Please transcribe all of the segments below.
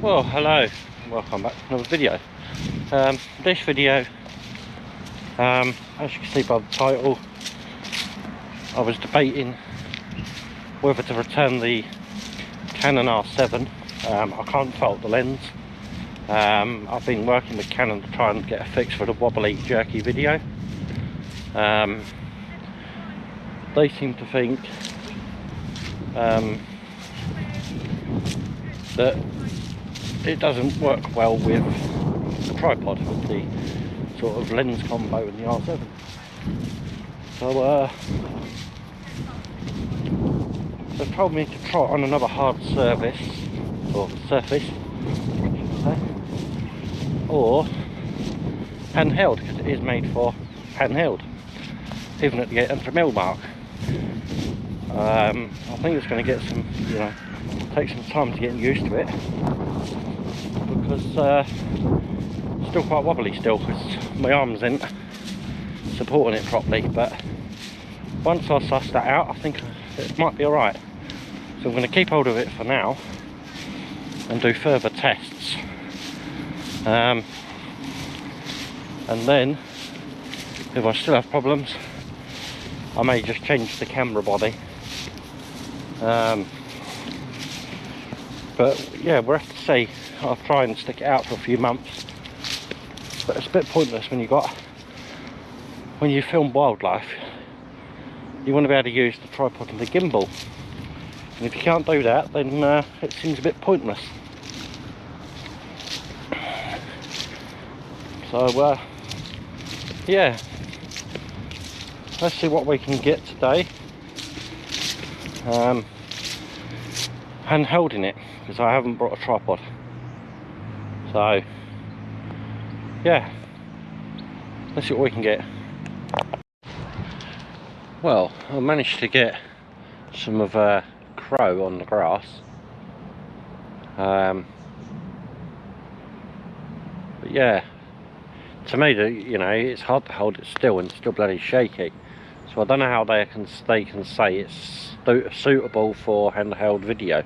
Well, hello, welcome back to another video. This video, as you can see by the title, I was debating whether to return the Canon R7. I can't fault the lens. I've been working with Canon to try and get a fix for the wobbly jerky video. They seem to think that it doesn't work well with the tripod, with the sort of lens combo in the R7. So they've told me to try it on another hard surface, or surface, I should say, or handheld, because it is made for handheld, even at the 800mm mark. I think it's going to get some, take some time to get used to it, because it's still quite wobbly still, because my arms ain't supporting it properly. But once I suss that out, I think it might be alright. So I'm going to keep hold of it for now and do further tests, and then if I still have problems, I may just change the camera body. But yeah, we'll have to see. I'll try and stick it out for a few months, but it's a bit pointless when you film wildlife. You want to be able to use the tripod and the gimbal, and if you can't do that, then it seems a bit pointless. So yeah, let's see what we can get today. And holding it, because I haven't brought a tripod. So yeah, let's see what we can get. Well, I managed to get some of a crow on the grass. But yeah, to me, it's hard to hold it still, and it's still bloody shaky. So I don't know how they can say it's suitable for handheld video.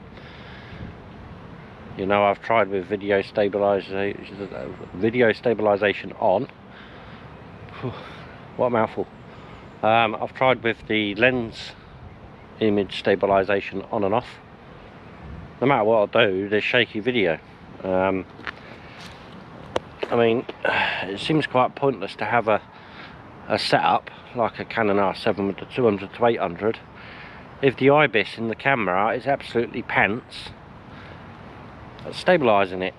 I've tried with video stabilization on. What a mouthful. I've tried with the lens image stabilization on and off. No matter what I do, there's shaky video. I mean, it seems quite pointless to have a setup like a Canon R7 with the 200 to 800 if the IBIS in the camera is absolutely pants at stabilising it.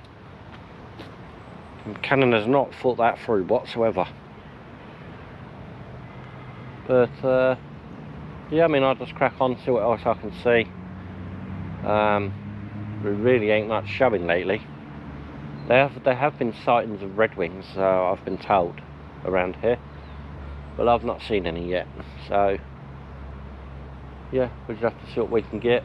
And Canon has not thought that through whatsoever. But yeah, I mean, I'll just crack on, see what else I can see. There really ain't much showing lately. There have been sightings of redwings, I've been told, around here, but I've not seen any yet. So yeah, we'll just have to see what we can get.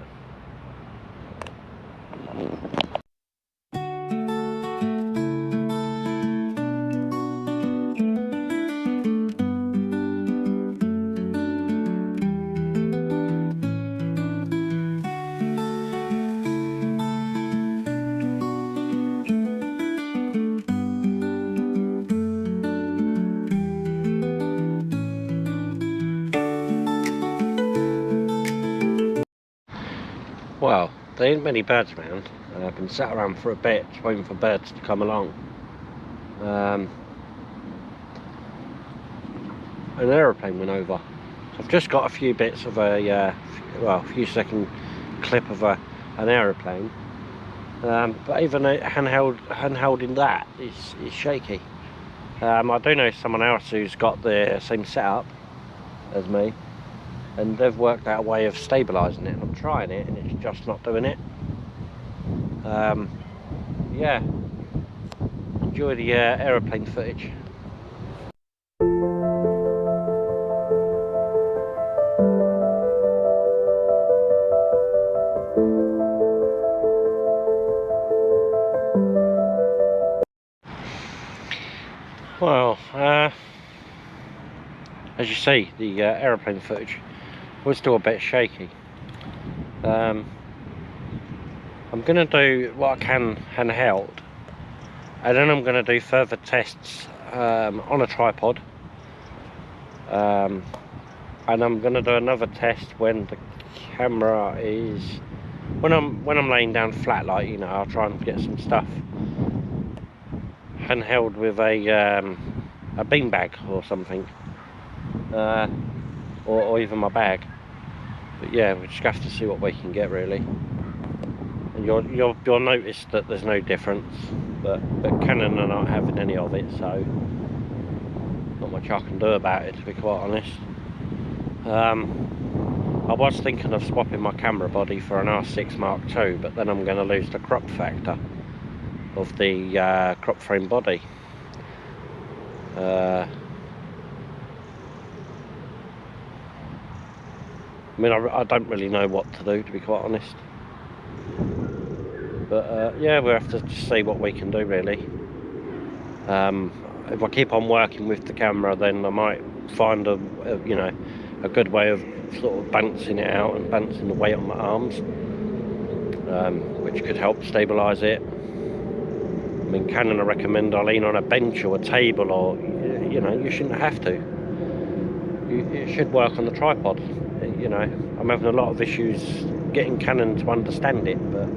Well, there ain't many birds around. I've been sat around for a bit, waiting for birds to come along. An aeroplane went over. So I've just got a few bits of a few second clip of an aeroplane. But even handheld in that is shaky. I do know someone else who's got the same setup as me, and they've worked out a way of stabilising it, and I'm trying it and it's just not doing it. Yeah, enjoy the aeroplane footage. Well, as you see, the aeroplane footage was still a bit shaky. I'm I'm going to do what I can handheld, and then I'm going to do further tests on a tripod, and I'm going to do another test when the camera is, when I'm laying down flat, like, you know, I'll try and get some stuff handheld with a beanbag or something, or even my bag. But yeah, we just have to see what we can get, really. And you'll notice that there's no difference, but Canon are not having any of it, so not much I can do about it, to be quite honest. I was thinking of swapping my camera body for an R6 Mark II, but then I'm going to lose the crop factor of the crop frame body. I mean, I don't really know what to do, to be quite honest. But yeah, we'll have to just see what we can do, really. If I keep on working with the camera, then I might find you know, a good way of sort of balancing it out and balancing the weight on my arms, which could help stabilise it. I mean, Canon, I recommend I lean on a bench or a table, or, you know, you shouldn't have to. It should work on the tripod. You know, I'm having a lot of issues getting Canon to understand it, but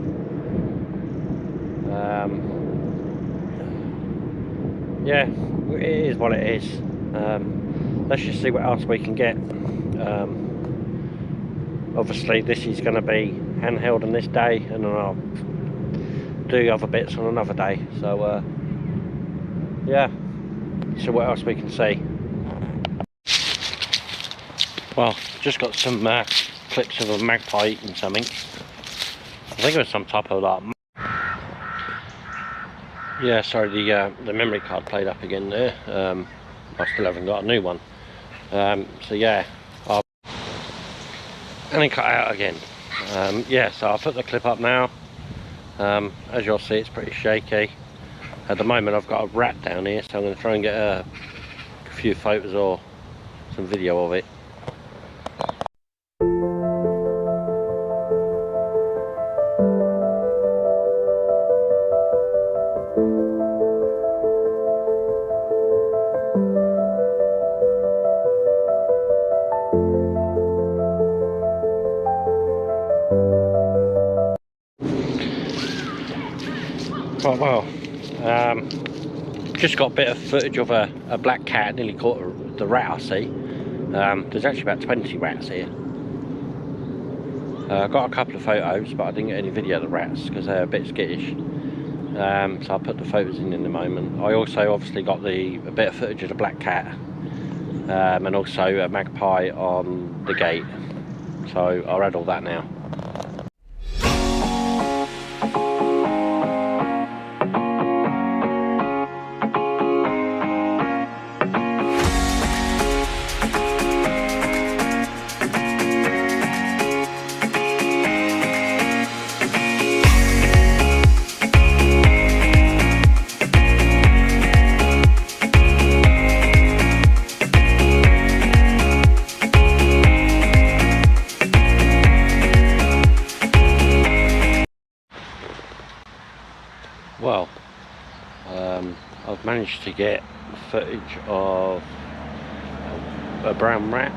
yeah, it is what it is. Let's just see what else we can get. Obviously this is going to be handheld on this day, and then I'll do other bits on another day, so yeah, see what else we can see. Well, just got some clips of a magpie eating something. I think it was some type of like, yeah, sorry, the memory card played up again there. I still haven't got a new one. So yeah, and it cut out again. Yeah, so I'll put the clip up now. As you'll see, it's pretty shaky. At the moment I've got a rat down here, so I'm going to try and get a few photos or some video of it. Right, well, just got a bit of footage of a black cat nearly caught the rat I see. There's actually about 20 rats here. I got a couple of photos, but I didn't get any video of the rats because they're a bit skittish. So I'll put the photos in a moment. I also obviously got a bit of footage of the black cat, and also a magpie on the gate. So I'll add all that now. Well, I've managed to get footage of a brown rat,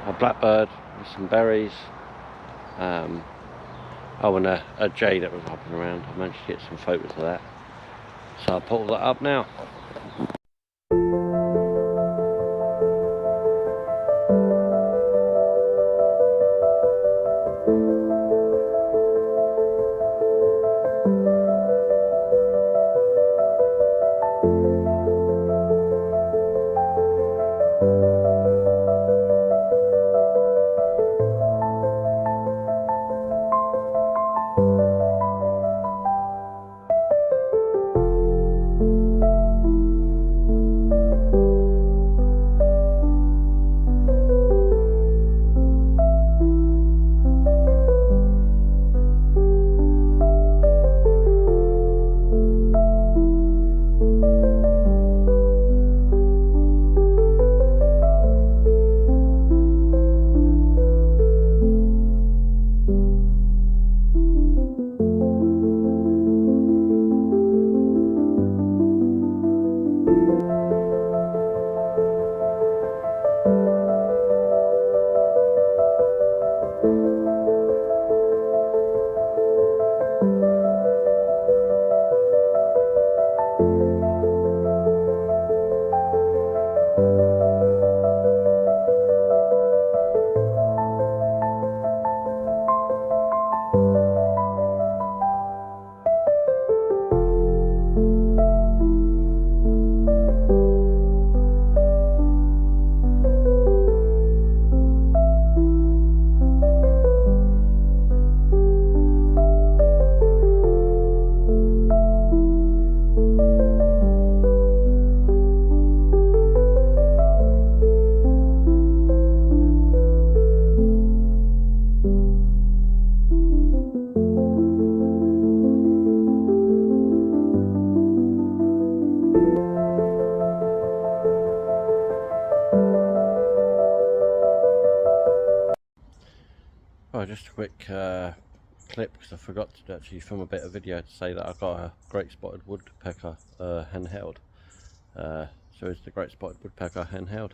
a blackbird with some berries, oh, and a jay that was hopping around. I managed to get some photos of that, so I'll put all that up now. clip because I forgot to actually film a bit of video to say that I got a great spotted woodpecker handheld. So it's the great spotted woodpecker handheld.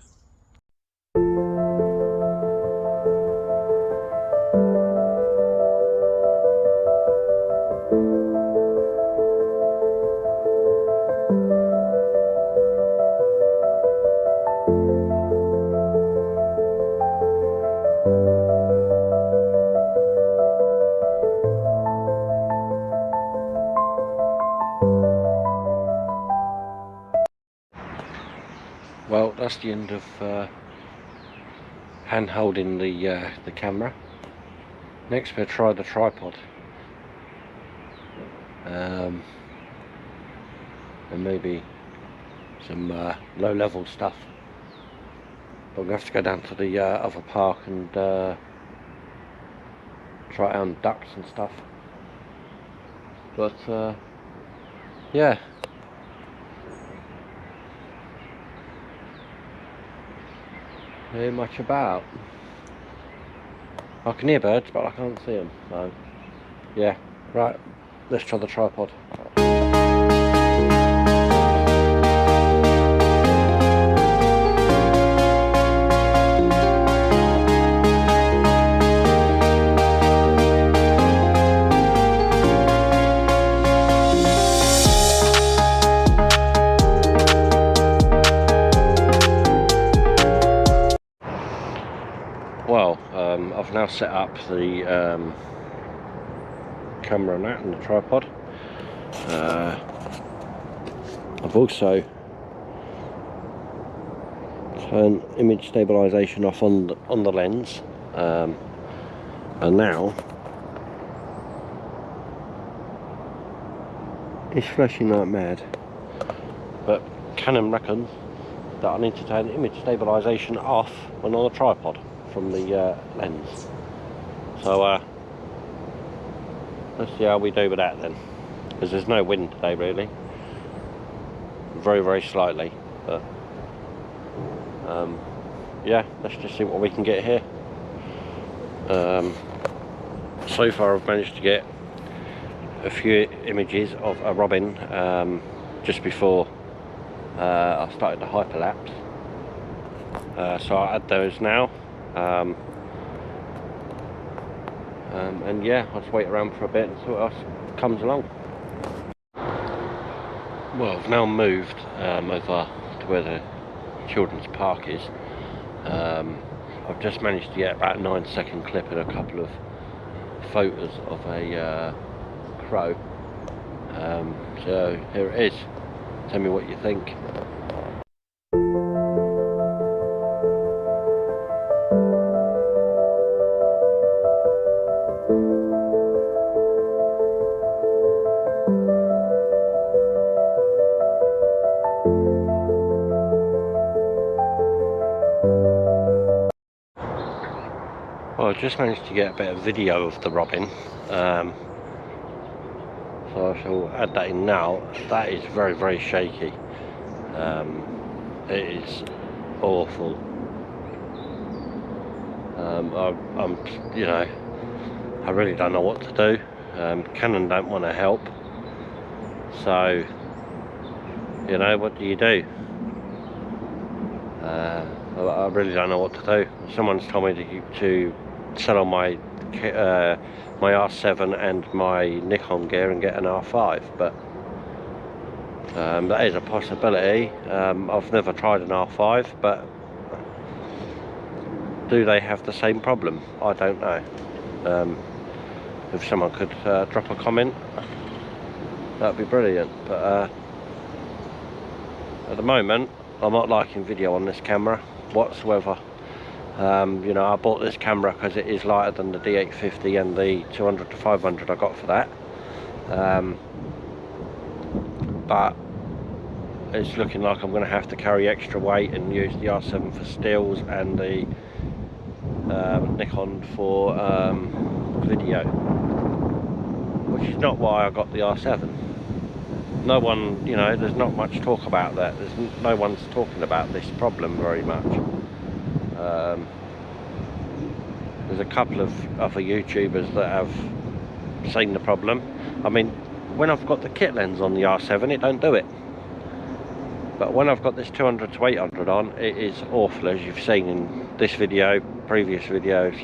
Well, that's the end of hand holding the camera. Next we'll try the tripod, and maybe some low level stuff. But we'll have to go down to the other park and try out on ducks and stuff. But yeah. Not much about. I can hear birds, but I can't see them. So, yeah, right. Let's try the tripod. Well, I've now set up the camera on that and the tripod. I've also turned image stabilization off on the lens, and now it's flashing like mad. But Canon reckons that I need to turn image stabilization off when on the tripod from the lens. So let's see how we do with that then, because there's no wind today really, very slightly, but yeah, let's just see what we can get here. So far I've managed to get a few images of a robin just before I started the hyperlapse, so I'll add those now. And yeah, I'll just wait around for a bit and see what else comes along. Well, I've now moved over to where the children's park is. I've just managed to get about a 9-second clip and a couple of photos of a crow. So here it is. Tell me what you think. Well, I just managed to get a bit of video of the robin, so I shall add that in now. That is very shaky. It is awful. I'm, you know, I really don't know what to do. Canon don't want to help, so you know, what do you do? I really don't know what to do. Someone's told me to sell on my my R7 and my Nikon gear and get an R5, but that is a possibility. I've never tried an R5, but do they have the same problem? I don't know. If someone could drop a comment, that'd be brilliant. But at the moment, I'm not liking video on this camera whatsoever. You know, I bought this camera because it is lighter than the D850 and the 200 to 500 I got for that. But it's looking like I'm going to have to carry extra weight and use the R7 for stills and the Nikon for video, which is not why I got the R7. No one, you know, there's not much talk about that. No one's talking about this problem very much. there's a couple of other YouTubers that have seen the problem. I mean, when I've got the kit lens on the R7, it don't do it. But when I've got this 200 to 800 on, it is awful, as you've seen in this video, previous videos.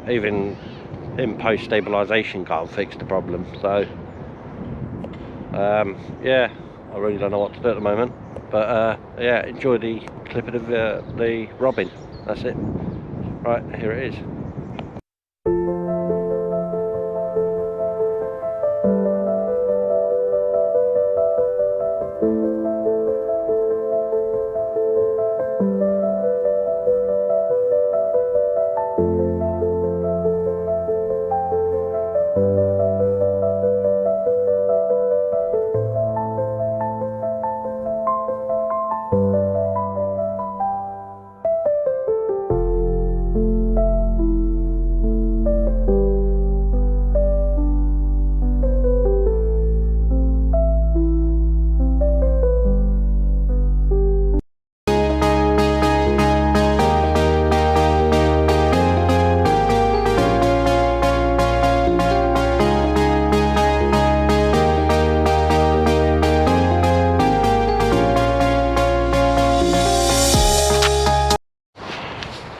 Even in post stabilisation can't fix the problem. So yeah, I really don't know what to do at the moment. But yeah, enjoy the clip of the robin. That's it. Right, here it is.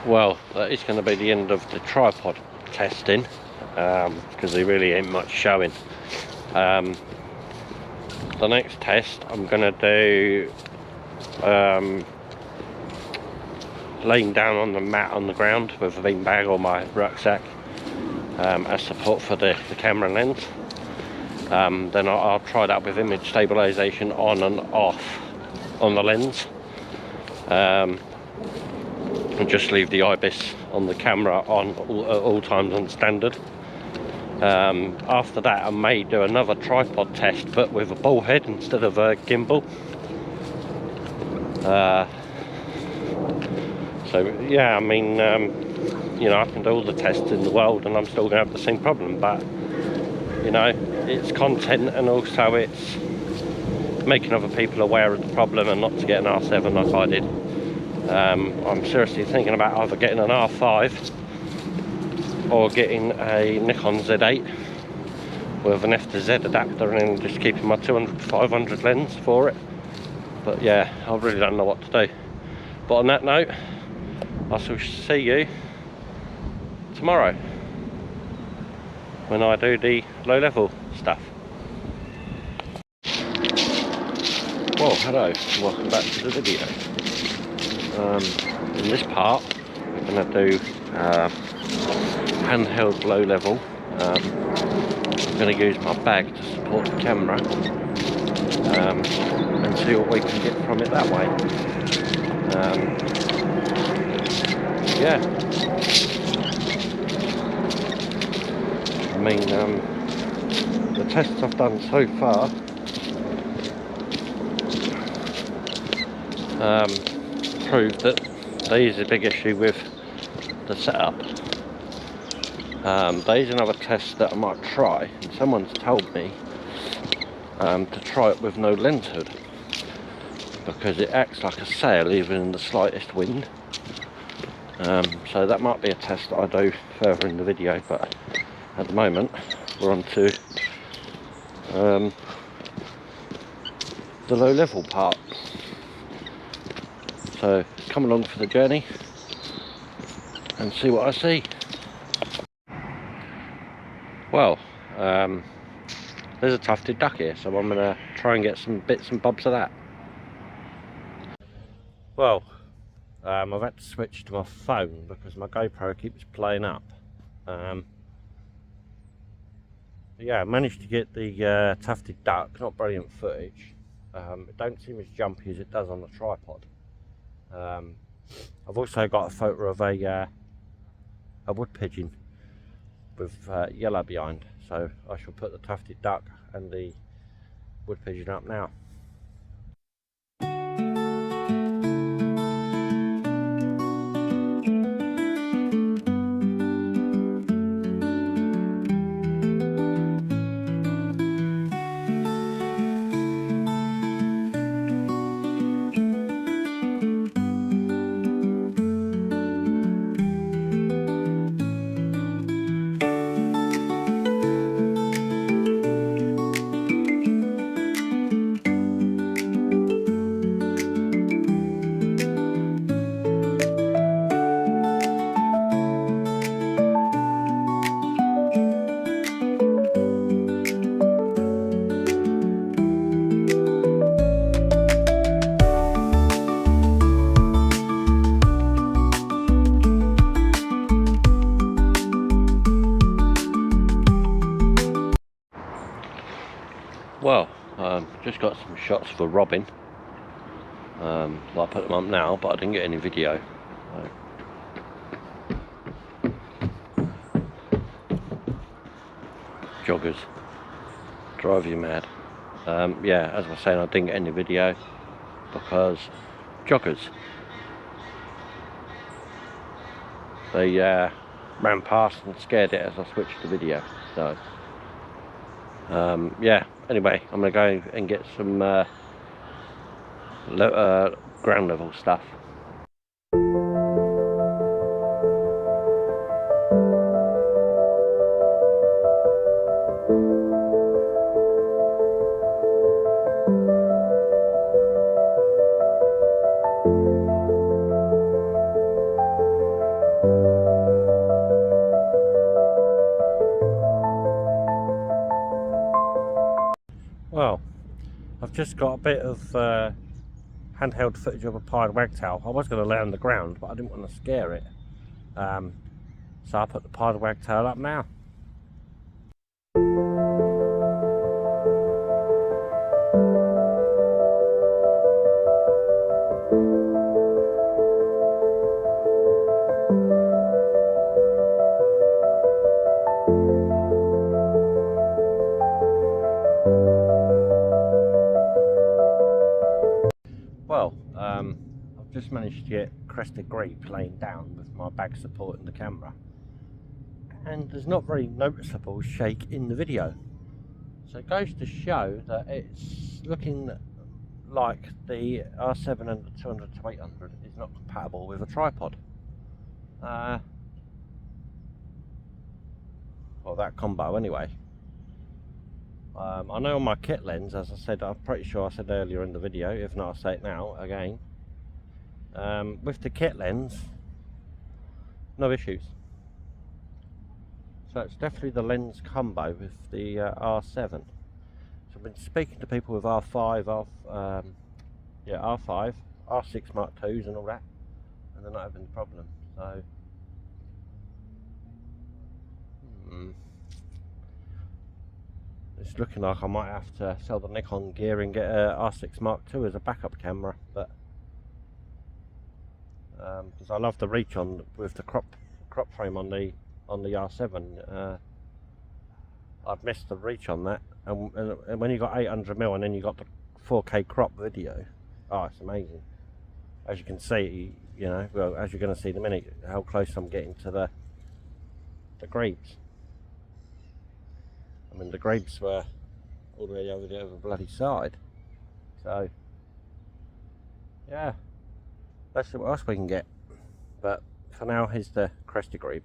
Well, that is going to be the end of the tripod testing, because there really ain't much showing. The next test I'm going to do laying down on the mat on the ground with a bean bag or my rucksack as support for the camera lens. Then I'll try that with image stabilization on and off on the lens. And just leave the IBIS on the camera on at all times on standard. After that I may do another tripod test, but with a ball head instead of a gimbal. So yeah, I mean, you know, I can do all the tests in the world and I'm still going to have the same problem, but you know, it's content, and also it's making other people aware of the problem and not to get an R7 like I did. I'm seriously thinking about either getting an R5 or getting a Nikon Z8 with an F to Z adapter and then just keeping my 200 to 500 lens for it. But yeah, I really don't know what to do. But on that note, I shall see you tomorrow when I do the low level stuff. Well, hello, welcome back to the video. In this part, we're going to do handheld low level. I'm going to use my bag to support the camera and see what we can get from it that way. Yeah, I mean, the tests I've done so far proved that there is a big issue with the setup. There is another test that I might try, and someone's told me to try it with no lens hood, because it acts like a sail even in the slightest wind. So that might be a test that I do further in the video, but at the moment we're on to the low level part. So come along for the journey and see what I see. Well, there's a tufted duck here, so I'm going to try and get some bits and bobs of that. Well, I've had to switch to my phone because my GoPro keeps playing up. Yeah, I managed to get the tufted duck, not brilliant footage. It don't seem as jumpy as it does on the tripod. I've also got a photo of a wood pigeon with yellow behind, so I shall put the tufted duck and the wood pigeon up now. Well, just got some shots for Robin. Well, I put them up now, but I didn't get any video. Joggers drive you mad. Yeah, as I was saying, I didn't get any video because joggers. They ran past and scared it as I switched the video. So yeah, anyway, I'm gonna go and get some ground level stuff. Well, I've just got a bit of handheld footage of a pied wagtail. I was going to lay on the ground, but I didn't want to scare it. So I put the pied wagtail up now. Well, I've just managed to get crested grebe laying down with my bag supporting the camera, and there's not very noticeable shake in the video. So it goes to show that it's looking like the R7 and the 200 to 800 is not compatible with a tripod. Well, that combo anyway. I know on my kit lens, as I said, I'm pretty sure I said earlier in the video, if not I'll say it now again, with the kit lens, no issues. So it's definitely the lens combo with the R7. So I've been speaking to people with R5, R5, R6 Mark IIs and all that, and they're not having the problem. So it's looking like I might have to sell the Nikon gear and get a R6 Mark II as a backup camera, but because I love the reach on with the crop frame on the R7. I've missed the reach on that, and when you got 800mm and then you got the 4K crop video, oh, it's amazing. As you can see, you know, well, as you're going to see in a minute, how close I'm getting to the grebes. I mean, the grebes were all the way over the other bloody side. So yeah, let's see what else we can get. But for now, here's the crested grebe.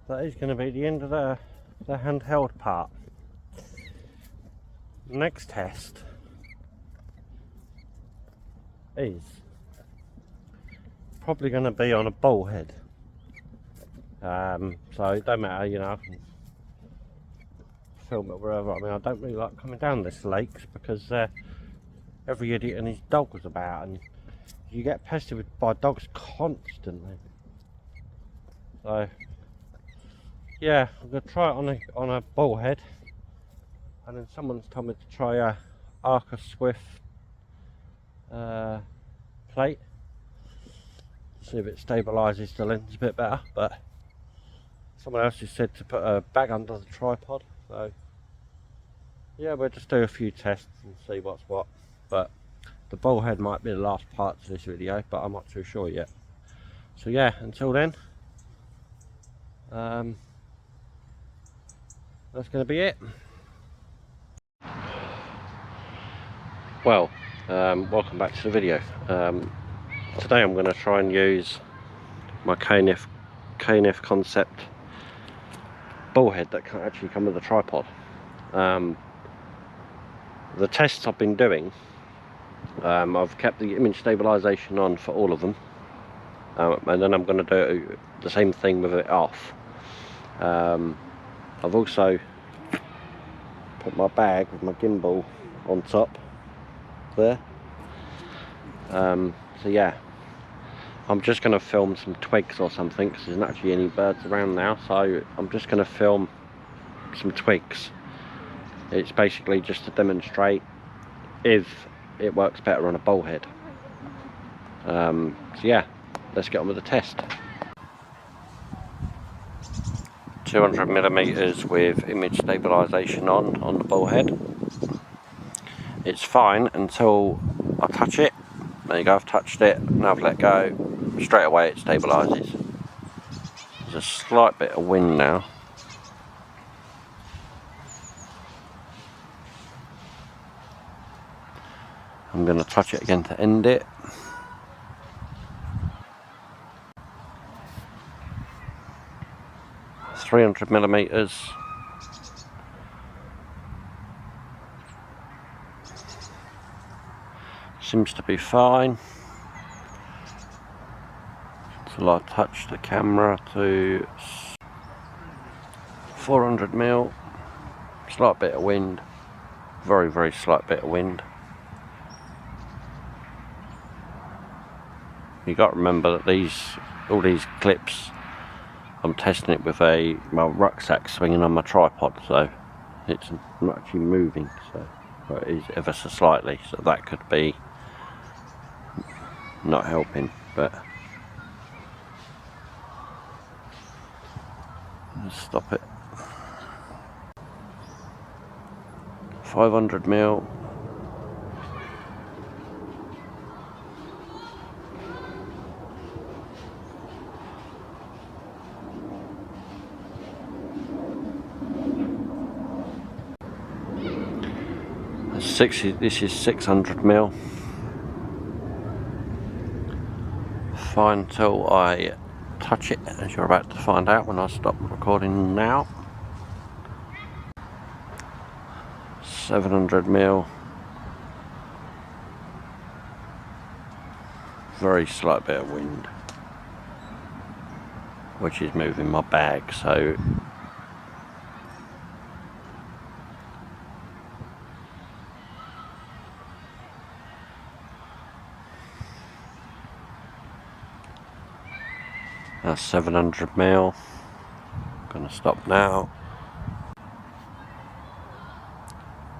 that is going to be the end of the handheld part. Next test is probably going to be on a ball head. So it don't matter, you know, I can film it wherever. I mean, I don't really like coming down this lakes because every idiot and his dog was about, and you get pestered by dogs constantly. So yeah, I'm going to try it on a ball head, and then someone's told me to try a Arca Swift plate, see if it stabilises the lens a bit better. But someone else has said to put a bag under the tripod, so yeah, we'll just do a few tests and see what's what. But the ball head might be the last part to this video, but I'm not too sure yet. So yeah, until then, that's going to be it. Well, welcome back to the video. Today I'm going to try and use my KNF Concept ball head that can actually come with a tripod. The tests I've been doing, I've kept the image stabilisation on for all of them, and then I'm going to do the same thing with it off. I've also put my bag with my gimbal on top there. So yeah, I'm just going to film some twigs or something because there's not actually any birds around now, so I'm just going to film some twigs. It's basically just to demonstrate if it works better on a ball head. So yeah, let's get on with the test. 200mm with image stabilisation on the ball head. It's fine until I touch it. There you go, I've touched it, now I've let go, straight away it stabilises. There's a slight bit of wind now. I'm going to touch it again to end it. $300mm. Seems to be fine. Until I touch the camera to 400mm. Slight bit of wind. Very, very slight bit of wind. You got to remember that all these clips, I'm testing it with my rucksack swinging on my tripod, so it's not actually moving, so it is ever so slightly, so that could be not helping. But let's stop it. 500mm. This is 600mm. Fine till I touch it, as you're about to find out when I stop recording now. 700mm. Very slight bit of wind, which is moving my bag, so that's 700mm. I'm going to stop now.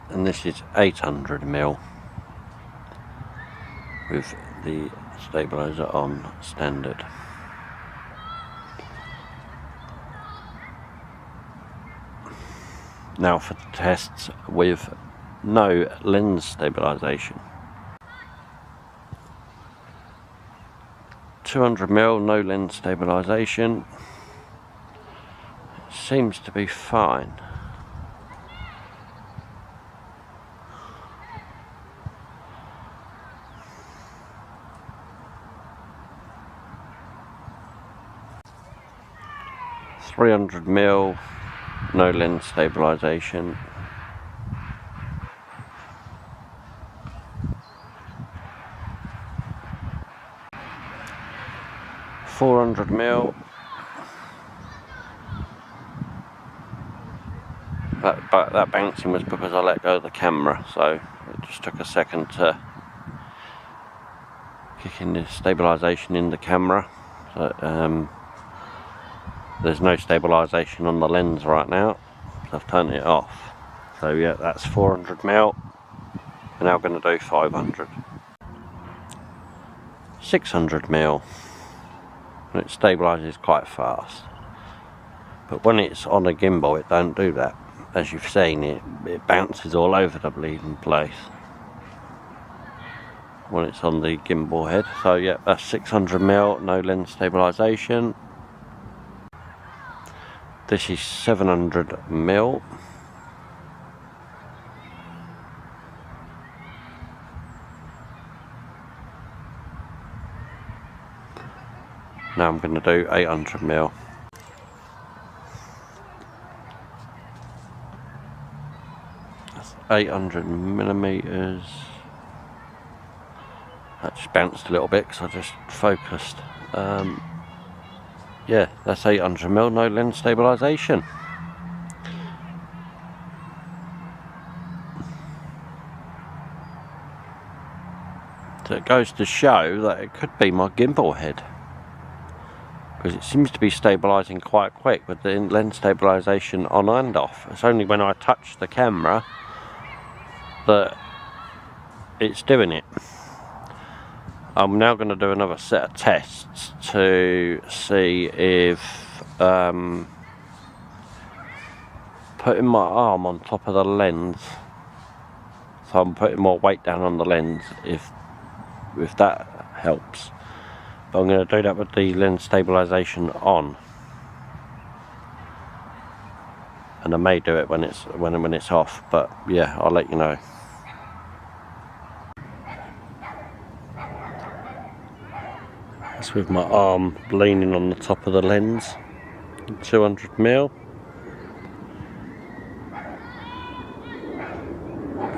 And this is 800mm with the stabilizer on standard. Now for the tests with no lens stabilization. 200mm, no lens stabilization. Seems to be fine. 300mm, no lens stabilisation. 400mm. That bouncing was because I let go of the camera, so it just took a second to kick in the stabilisation in the camera. So, there's no stabilisation on the lens right now, so I've turned it off. So yeah, that's 400mm. We're now going to do 500. 600mm. And it stabilises quite fast. But when it's on a gimbal, it don't do that. As you've seen, it bounces all over the bleeding place when it's on the gimbal head. So yeah, that's 600mm, no lens stabilisation. This is 700mm. Now I'm going to do 800mm. That's 800mm. That just bounced a little bit because I just focused. Yeah, that's 800mm, no lens stabilisation. So it goes to show that it could be my gimbal head, because it seems to be stabilising quite quick with the lens stabilisation on and off. It's only when I touch the camera that it's doing it. I'm now going to do another set of tests to see if putting my arm on top of the lens, so I'm putting more weight down on the lens, if that helps. But I'm going to do that with the lens stabilisation on, and I may do it when it's off, but yeah, I'll let you know. That's with my arm leaning on the top of the lens. 200mm.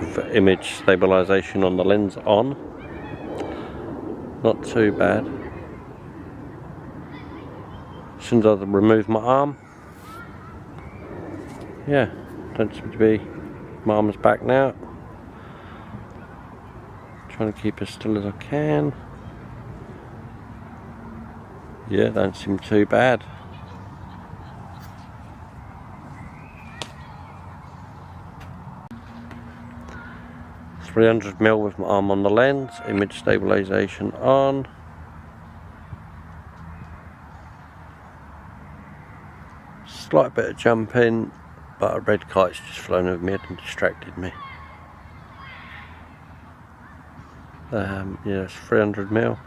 With image stabilisation on the lens on. Not too bad. As soon as I remove my arm, yeah, don't seem to be. My arm's back now. Trying to keep as still as I can. Yeah, don't seem too bad. $300mm with my arm on the lens, image stabilisation on. Slight bit of jumping, but a red kite's just flown over me and distracted me. Yeah, it's 300mm.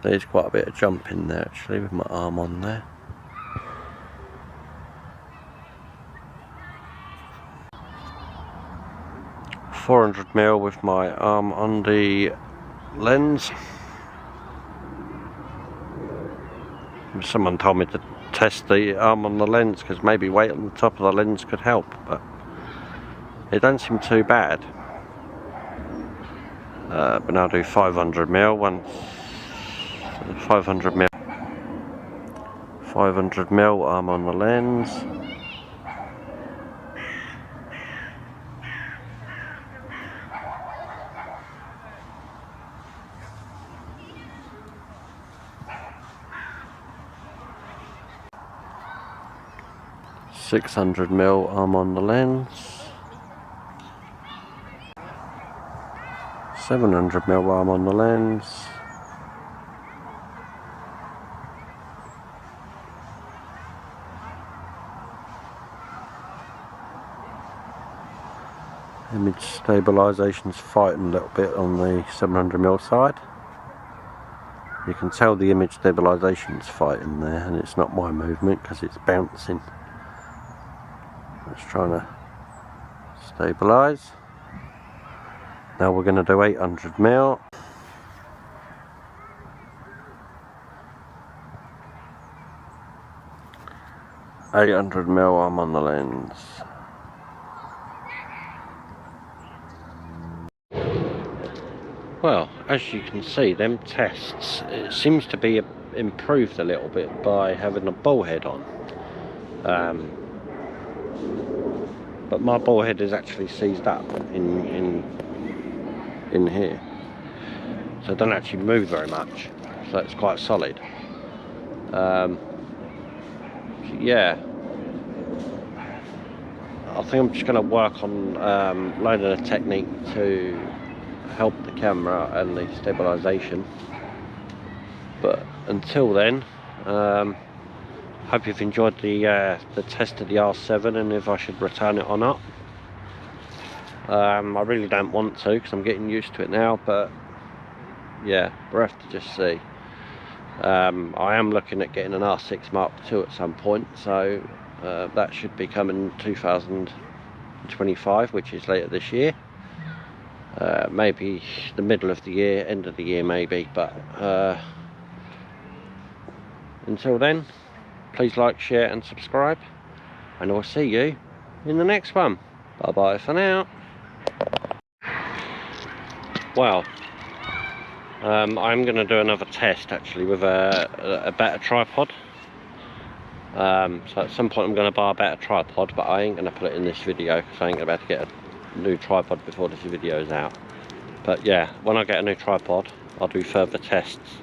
There's quite a bit of jumping there actually with my arm on there. $400mm with my arm on the lens. Someone told me to test the arm on the lens because maybe weight on the top of the lens could help, but it don't seem too bad. But now I'll do 500mm once. 500mm. 500mm arm on the lens. $600mm arm on the lens. 700mm arm on the lens. Image stabilisation's fighting a little bit on the 700mm side. You can tell the image stabilisation's fighting there, and it's not my movement because it's bouncing. It's trying to stabilise. Now we're going to do 800mm. 800mm I'm on the lens. Well, as you can see, them tests, it seems to be improved a little bit by having a ball head on. But my ball head is actually seized up in here, so it doesn't actually move very much, so it's quite solid. Yeah, I think I'm just going to work on learning a technique to help the camera and the stabilisation. But until then, hope you've enjoyed the test of the R7 and if I should return it or not. I really don't want to because I'm getting used to it now, but yeah, we'll have to just see. I am looking at getting an R6 Mark II at some point, so that should be coming in 2025, which is later this year. Maybe the middle of the year, end of the year maybe, but until then, please like, share and subscribe, and I'll see you in the next one. Bye bye for now. Well, I'm going to do another test actually with a better tripod. So at some point I'm going to buy a better tripod, but I ain't going to put it in this video because I ain't going to be able to get a new tripod before this video is out. But yeah, when I get a new tripod, I'll do further tests